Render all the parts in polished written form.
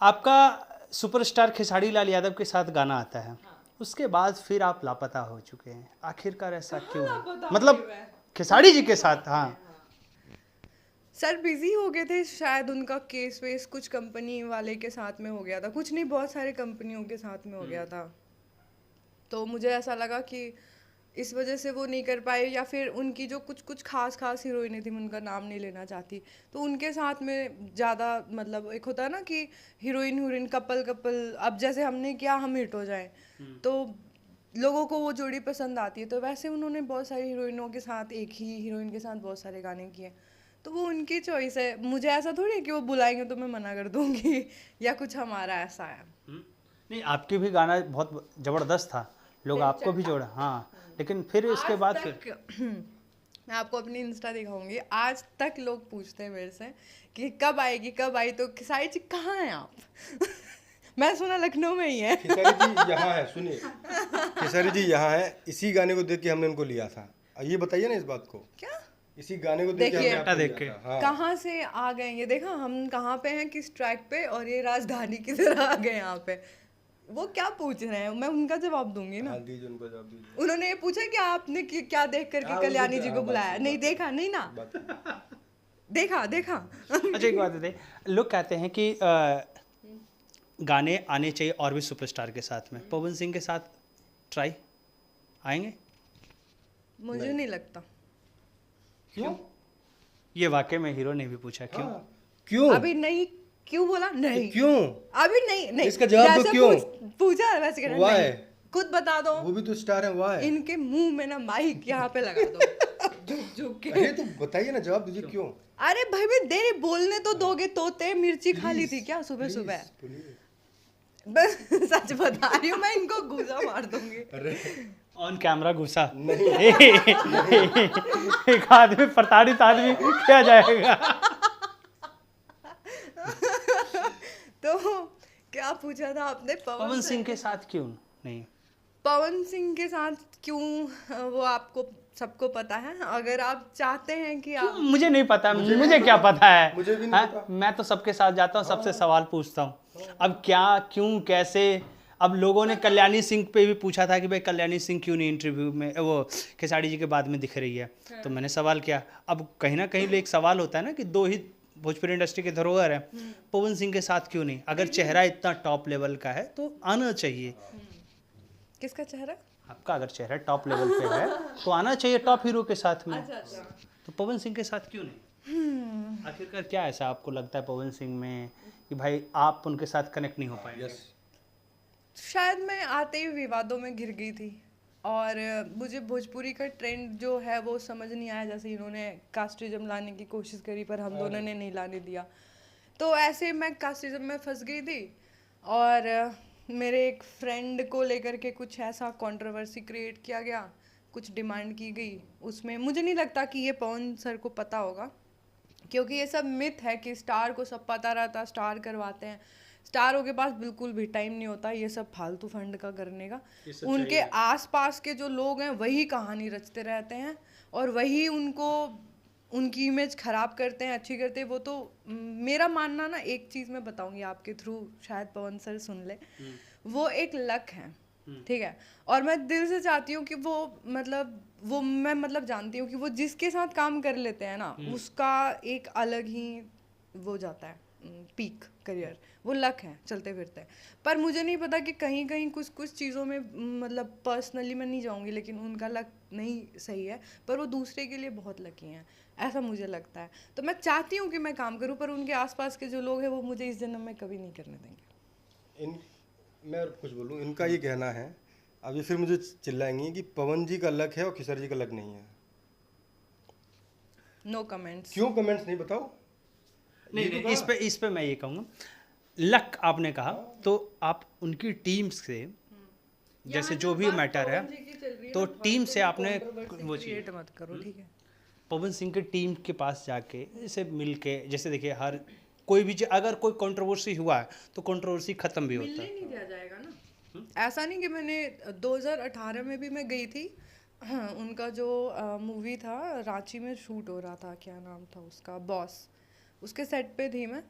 आपका सुपरस्टार खेसारी लाल यादव के साथ गाना आता है, उसके बाद फिर आप लापता हो चुके हैं, आखिरकार ऐसा क्यों है? मतलब खेसारी जी के साथ। हाँ सर बिजी हो गए थे शायद, उनका केस वेस कुछ कंपनी वाले के साथ में हो गया था, कुछ नहीं बहुत सारे कंपनियों के साथ में हो गया था। तो मुझे ऐसा लगा कि इस वजह से वो नहीं कर पाए, या फिर उनकी जो कुछ कुछ खास खास हीरोइनें थी, मैं उनका नाम नहीं लेना चाहती, तो उनके साथ में ज़्यादा मतलब एक होता है ना कि हीरोइन हीरोइन कपल कपल, अब जैसे हमने किया हम हिट हो जाएं, तो लोगों को वो जोड़ी पसंद आती है, तो वैसे उन्होंने बहुत सारी हीरोइनों के साथ, एक ही हीरोइन के साथ बहुत सारे गाने किए, तो वो उनकी चॉइस है। मुझे ऐसा थोड़ी है कि वो बुलाएंगे तो मैं मना कर दूंगी या कुछ हमारा ऐसा है। नहीं, आपकी भी गाना बहुत ज़बरदस्त था, लोग आपको भी जोड़ा। हाँ, लेकिन फिर उसके बाद फिर मैं आपको अपनी इंस्टा दिखाऊंगी, आज तक लोग पूछते हैं मेरे से कि कब आएगी कब आई, तो साई जी कहाँ हैं आप? मैं सुना लखनऊ में ही है। खेसारी जी यहाँ है, सुनिए, खेसारी जी यहाँ है, इसी गाने को देख के हमने उनको लिया था। ये बताइए ना इस बात को, क्या? इसी गाने को देख के हमने देखिए, आपको देख लिया के। था। हाँ। कहाँ से आ गए ये देखा हम कहाँ पे हैं, किस ट्रैक पे, और ये राजधानी की तरह आ गए यहाँ पे। वो क्या पूछ रहे हैं, मैं उनका जवाब दूंगी ना। हाँ, दीजिए उनको जवाब दीजिए। उन्होंने ये पूछा कि आपने क्या देख करके हाँ, कल्याणी उनको- जी हाँ, को बात बुलाया, की, नहीं बात की। देखा नहीं ना, बात देखा देखा। अच्छा एक बात बताइए, लोग कहते हैं कि गाने आने चाहिए और भी सुपरस्टार के साथ में, पवन सिंह के साथ ट्राई आएंगे? मुझे नहीं लगता। क्यों? ये वाकई में हीरो ने भी पूछा क्यों? हाँ, क्यों? अभी नहीं, क्यों बोला नहीं, क्यों? अभी नहीं नहीं, इसका जवाब दो, जैसे क्यों? पूछा वैसे कहना Why? नहीं। खुद बता दो। वो भी तो स्टार है, वाह है। इनके मुंह में ना माइक यहाँ पे लगा दो, झुक झुक के। अरे तो बताइए ना, जवाब दीजिए क्यों? अरे भाई मैं दे बोलने तो दोगे, तोते मिर्ची खा ली थी क्या सुबह Please, सुबह? please। बस सच बता रही हूँ, मैं इनको घूसा मार दूंगी। अरे ऑन कैमरा घुसा नहीं। एक आदमी, प्रताड़ित आदमी क्या जाएगा? तो क्या पूछा था आपने? पवन सिंह के साथ क्यों नहीं? पवन सिंह के साथ क्यों, वो आपको सबको पता है। अगर आप चाहते हैं कि आप, मुझे नहीं पता, मुझे क्या पता है? मुझे भी नहीं हाँ, पता। मैं तो सबके साथ जाता हूँ, सबसे सवाल पूछता हूँ। अब क्या, क्यों, कैसे? अब लोगों ने कल्याणी सिंह पे भी पूछा था कि भाई कल्याणी सिंह क्यों नहीं इंटरव्यू में, वो खेसारी जी के बाद में दिख रही है, तो मैंने सवाल किया। अब कहीं ना कहीं एक सवाल होता है ना कि दो ही भोजपुरी इंडस्ट्री के धरोहर है, पवन सिंह के साथ क्यों नहीं? अगर चेहरा इतना टॉप लेवल का है तो आना चाहिए। किसका चेहरा? आपका अगर चेहरा टॉप लेवल पे है तो आना चाहिए टॉप हीरो के साथ में। अच्छा। तो पवन सिंह के साथ क्यों नहीं? आखिरकार क्या ऐसा आपको लगता है पवन सिंह में कि भाई आप उनके साथ कनेक्ट नहीं हो पाए? यस। शायद मैं आते ही विवादों में घिर गई थी, और मुझे भोजपुरी का ट्रेंड जो है वो समझ नहीं आया। जैसे इन्होंने कास्टिज्म लाने की कोशिश करी पर हम दोनों ने नहीं लाने दिया, तो ऐसे मैं कास्टिज्म में फंस गई थी। और मेरे एक फ्रेंड को लेकर के कुछ ऐसा कंट्रोवर्सी क्रिएट किया गया, कुछ डिमांड की गई उसमें। मुझे नहीं लगता कि ये पवन सर को पता होगा, क्योंकि ये सब मिथ है कि स्टार को सब पता रहता, स्टार करवाते हैं। स्टारों के पास बिल्कुल भी टाइम नहीं होता ये सब फालतू फंड का करने का। उनके आसपास के जो लोग हैं वही कहानी रचते रहते हैं, और वही उनको उनकी इमेज खराब करते हैं, अच्छी करते हैं। वो तो मेरा मानना ना, एक चीज़ मैं बताऊंगी आपके थ्रू, शायद पवन सर सुन ले। वो एक लक है, ठीक है, और मैं दिल से चाहती हूँ कि वो मैं जानती हूँ कि वो जिसके साथ काम कर लेते हैं ना, उसका एक अलग ही वो जाता है पीक करियर। वो लक है चलते फिरते। पर मुझे नहीं पता कि कहीं कहीं कुछ चीज़ों में, मतलब पर्सनली मैं नहीं जाऊँगी, लेकिन उनका लक नहीं सही है, पर वो दूसरे के लिए बहुत लकी हैं, ऐसा मुझे लगता है। तो मैं चाहती हूँ कि मैं काम करूँ, पर उनके आसपास के जो लोग हैं वो मुझे इस जन्म में कभी नहीं करने देंगे। मैं और कुछ बोलूँ, इनका ये कहना है, अब ये फिर मुझे चिल्लाएंगी कि पवन जी का लक है और खेसारी जी का लक नहीं है। No comments. क्यों कमेंट्स नहीं, बताओ। नहीं, इस पे मैं ये कहूँगा, लक आपने कहा तो आप उनकी टीम से, जैसे जो भी मैटर है, तो टीम से आपने वो चीज मत करो, ठीक है। पवन सिंह के टीम के पास जाके जैसे मिल के, जैसे देखिए हर कोई भी अगर कोई कंट्रोवर्सी हुआ है तो कंट्रोवर्सी खत्म भी होता है। नहीं दिया जाएगा ना। ऐसा नहीं कि मैंने 2018 में भी मैं गई थी। हाँ, उनका जो मूवी था रांची में शूट हो रहा था, क्या नाम था उसका, बॉस, उसके सेट पे थी मैं।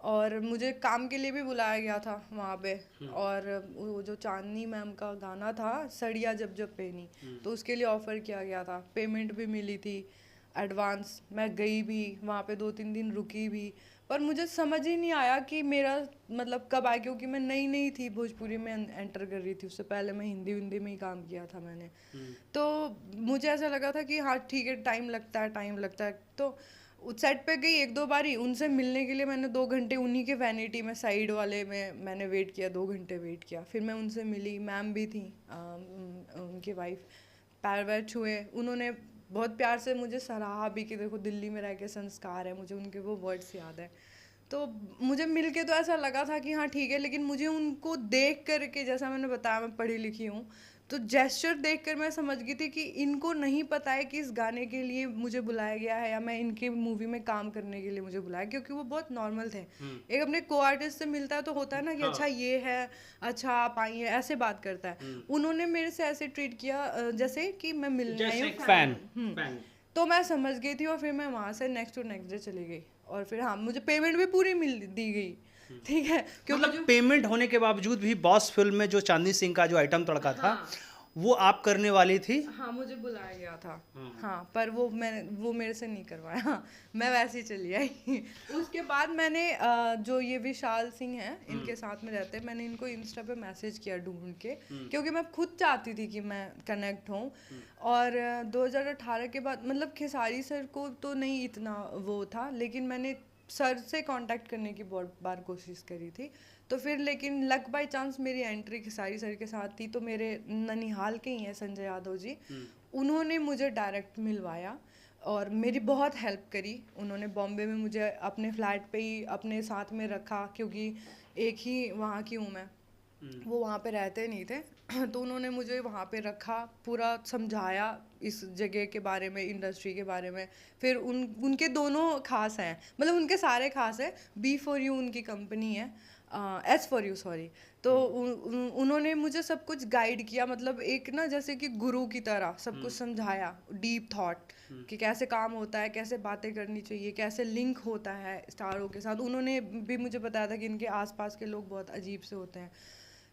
और मुझे काम के लिए भी बुलाया गया था वहाँ पे। और वो जो चांदनी मैम का गाना था सड़िया जब जब पहनी, तो उसके लिए ऑफ़र किया गया था, पेमेंट भी मिली थी एडवांस। मैं गई भी वहाँ पे, 2-3 दिन रुकी भी, पर मुझे समझ ही नहीं आया कि मेरा मतलब कब आया, क्योंकि मैं नई नई थी भोजपुरी में एंटर कर रही थी। उससे पहले मैं हिंदी में ही काम किया था मैंने। तो मुझे ऐसा लगा था कि हाँ ठीक है, टाइम लगता है। तो सेट पे गई 1-2 बार ही, उनसे मिलने के लिए मैंने 2 घंटे उन्हीं के वैनिटी में साइड वाले में मैंने वेट किया, 2 घंटे वेट किया। फिर मैं उनसे मिली, मैम भी थी, उनकी वाइफ, पैर वैर छुए। उन्होंने बहुत प्यार से मुझे सराहा भी कि देखो दिल्ली में रह के संस्कार है, मुझे उनके वो वर्ड्स याद है। तो मुझे मिल के तो ऐसा लगा था कि हाँ ठीक है, लेकिन मुझे उनको देख कर के, जैसा मैंने बताया मैं पढ़ी लिखी हूँ, तो जेस्चर देख कर मैं समझ गई थी कि इनको नहीं पता है कि इस गाने के लिए मुझे बुलाया गया है या मैं इनकी मूवी में काम करने के लिए मुझे बुलाया, क्योंकि वो बहुत नॉर्मल थे। एक अपने को आर्टिस्ट से मिलता है तो होता है ना कि अच्छा ये है, अच्छा आप आइए, ऐसे बात करता है। उन्होंने मेरे से ऐसे ट्रीट किया जैसे कि मैं मिलने आई हूँ, फैन। तो मैं समझ गई थी। और फिर मैं वहाँ से नेक्स्ट टू नेक्स्ट डे चली गई, और फिर हाँ मुझे पेमेंट भी पूरी मिल दी गई, ठीक है, क्योंकि मतलब पेमेंट होने के बावजूद भी बॉस फिल्म में जो चांदनी सिंह का जो आइटम तड़का था, वो आप करने वाली थी। हाँ मुझे बुलाया गया था। हाँ पर वो मेरे से नहीं करवाया, मैं वैसे ही चली आई। उसके बाद मैंने जो ये विशाल सिंह हैं, इनके साथ में रहते हैं, मैंने इनको इंस्टा पे मैसेज किया ढूंढ के, क्योंकि मैं खुद चाहती थी कि मैं कनेक्ट हूँ। और 2018 के बाद मतलब खेसारी सर को तो नहीं इतना वो था, लेकिन मैंने सर से कांटेक्ट करने की बहुत बार कोशिश करी थी। तो फिर लेकिन लक बाय चांस मेरी एंट्री खेसारी सर के साथ थी। तो मेरे ननिहाल के ही हैं संजय यादव जी, उन्होंने मुझे डायरेक्ट मिलवाया और मेरी बहुत हेल्प करी। उन्होंने बॉम्बे में मुझे अपने फ्लैट पे ही अपने साथ में रखा, क्योंकि एक ही वहाँ की हूँ मैं, वो वहाँ पे रहते नहीं थे। तो उन्होंने मुझे वहाँ पे रखा, पूरा समझाया इस जगह के बारे में, इंडस्ट्री के बारे में। फिर उनके दोनों खास हैं, मतलब उनके सारे खास हैं। B4U उनकी कंपनी है, S4U सॉरी। तो उन्होंने मुझे सब कुछ गाइड किया, मतलब एक ना जैसे कि गुरु की तरह सब कुछ समझाया, डीप थॉट कि कैसे काम होता है, कैसे बातें करनी चाहिए, कैसे लिंक होता है स्टारों के साथ। उन्होंने भी मुझे बताया था कि इनके आसपास के लोग बहुत अजीब से होते हैं।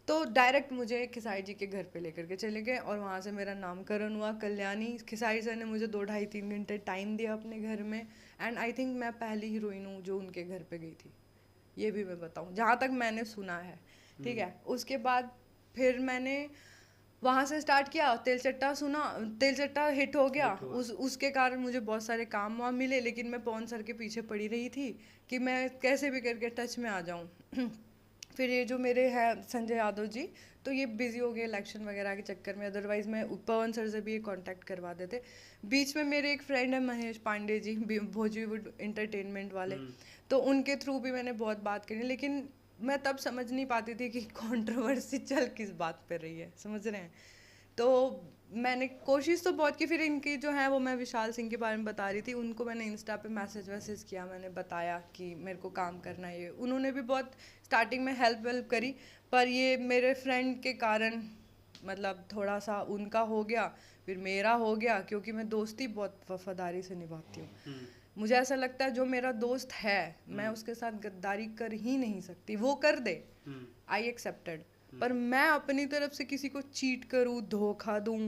तो डायरेक्ट मुझे खेसारी जी के घर पे लेकर के चले गए और वहाँ से मेरा नामकरण हुआ कल्याणी। खेसारी सर ने मुझे 2-2.5-3 घंटे टाइम दिया अपने घर में, एंड आई थिंक मैं पहली हीरोइन हूँ जो उनके घर पे गई थी, ये भी मैं बताऊँ जहाँ तक मैंने सुना है, ठीक है। उसके बाद फिर मैंने वहाँ से स्टार्ट किया, तेलचट्टा सुना, तेलचट्टा हिट हो गया। उसके कारण मुझे बहुत सारे काम वहाँ मिले, लेकिन मैं पवन सर के पीछे पड़ी रही थी कि मैं कैसे भी करके टच में आ जाऊँ। फिर ये जो मेरे हैं संजय यादव जी, तो ये बिजी हो गए इलेक्शन वगैरह के चक्कर में, अदरवाइज मैं पवन सर से भी ये कांटेक्ट करवा देते। बीच में मेरे एक फ्रेंड है महेश पांडे जी, भोजपुरी एंटरटेनमेंट वाले, तो उनके थ्रू भी मैंने बहुत बात करी, लेकिन मैं तब समझ नहीं पाती थी कि कंट्रोवर्सी चल किस बात पर रही है, समझ रहे हैं। तो मैंने कोशिश तो बहुत की। फिर इनकी जो है वो, मैं विशाल सिंह के बारे में बता रही थी, उनको मैंने इंस्टा पे मैसेज किया, मैंने बताया कि मेरे को काम करना है ये। उन्होंने भी बहुत स्टार्टिंग में हेल्प वेल्प करी, पर ये मेरे फ्रेंड के कारण मतलब थोड़ा सा उनका हो गया, फिर मेरा हो गया, क्योंकि मैं दोस्ती बहुत वफादारी से निभाती हूँ। मुझे ऐसा लगता है जो मेरा दोस्त है, मैं उसके साथ गद्दारी कर ही नहीं सकती, वो कर दे, आई एक्सेप्टेड, पर मैं अपनी तरफ से किसी को चीट करूँ, धोखा दूँ,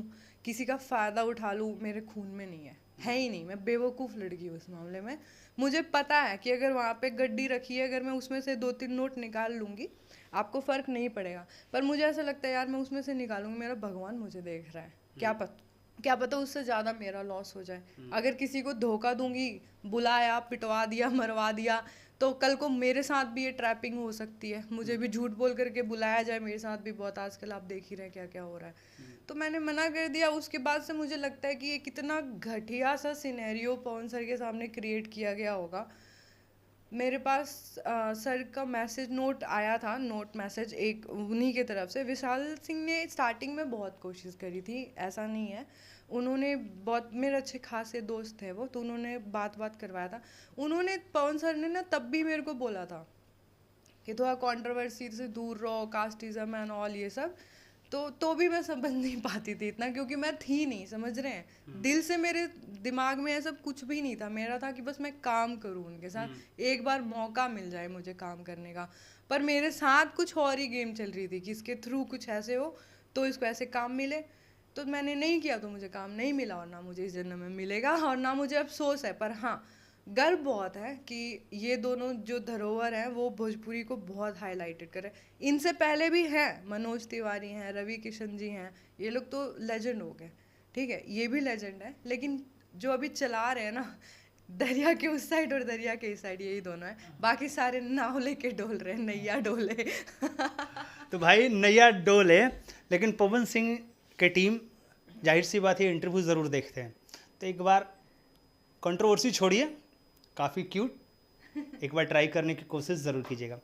किसी का फ़ायदा उठा लूँ, मेरे खून में नहीं है ही नहीं। मैं बेवकूफ़ लड़की हूँ इस मामले में। मुझे पता है कि अगर वहाँ पे गड्डी रखी है, अगर मैं उसमें से 2-3 नोट निकाल लूँगी, आपको फ़र्क नहीं पड़ेगा। पर मुझे ऐसा लगता है यार मैं उसमें से निकालूंगी, मेरा भगवान मुझे देख रहा है, क्या पता उससे ज़्यादा मेरा लॉस हो जाए। अगर किसी को धोखा दूंगी, बुलाया, पिटवा दिया, मरवा दिया, तो कल को मेरे साथ भी ये ट्रैपिंग हो सकती है, मुझे भी झूठ बोल करके बुलाया जाए। मेरे साथ भी बहुत आजकल आप देख ही रहे हैं क्या क्या हो रहा है। तो मैंने मना कर दिया। उसके बाद से मुझे लगता है कि ये कितना घटिया सा सिनेरियो पवन सर के सामने क्रिएट किया गया होगा। मेरे पास सर का मैसेज नोट आया था, नोट मैसेज एक उन्हीं के तरफ से। विशाल सिंह ने स्टार्टिंग में बहुत कोशिश करी थी, ऐसा नहीं है, उन्होंने बहुत, मेरे अच्छे खासे दोस्त थे वो, तो उन्होंने बात करवाया था। उन्होंने, पवन सर ने ना तब भी मेरे को बोला था कि थोड़ा कंट्रोवर्सी से दूर रहो, कास्टिज्म एंड ऑल ये सब। तो भी मैं समझ नहीं पाती थी इतना, क्योंकि मैं थी नहीं, समझ रहे हैं, दिल से मेरे दिमाग में ऐसा कुछ भी नहीं था। मेरा था कि बस मैं काम करूं उनके साथ, एक बार मौका मिल जाए मुझे काम करने का। पर मेरे साथ कुछ और ही गेम चल रही थी कि इसके थ्रू कुछ ऐसे हो तो इसको ऐसे काम मिले। तो मैंने नहीं किया तो मुझे काम नहीं मिला, और ना मुझे इस जन्म में मिलेगा, और ना मुझे अफसोस है। पर हाँ, गर्व बहुत है कि ये दोनों जो धरोहर हैं वो भोजपुरी को बहुत हाईलाइटेड करे। इनसे पहले भी हैं, मनोज तिवारी हैं, रवि किशन जी हैं, ये लोग तो लेजेंड हो गए, ठीक है, ये भी लेजेंड है। लेकिन जो अभी चला रहे हैं ना, दरिया के उस साइड और दरिया के इस साइड, यही दोनों है। बाकी सारे नाव लेके डोल रहे हैं, नैया डोले। तो भाई नैया डोले, लेकिन पवन सिंह के टीम जाहिर सी बात है इंटरव्यू ज़रूर देखते हैं, तो एक बार कंट्रोवर्सी छोड़िए, काफ़ी क्यूट, एक बार ट्राई करने की कोशिश ज़रूर कीजिएगा।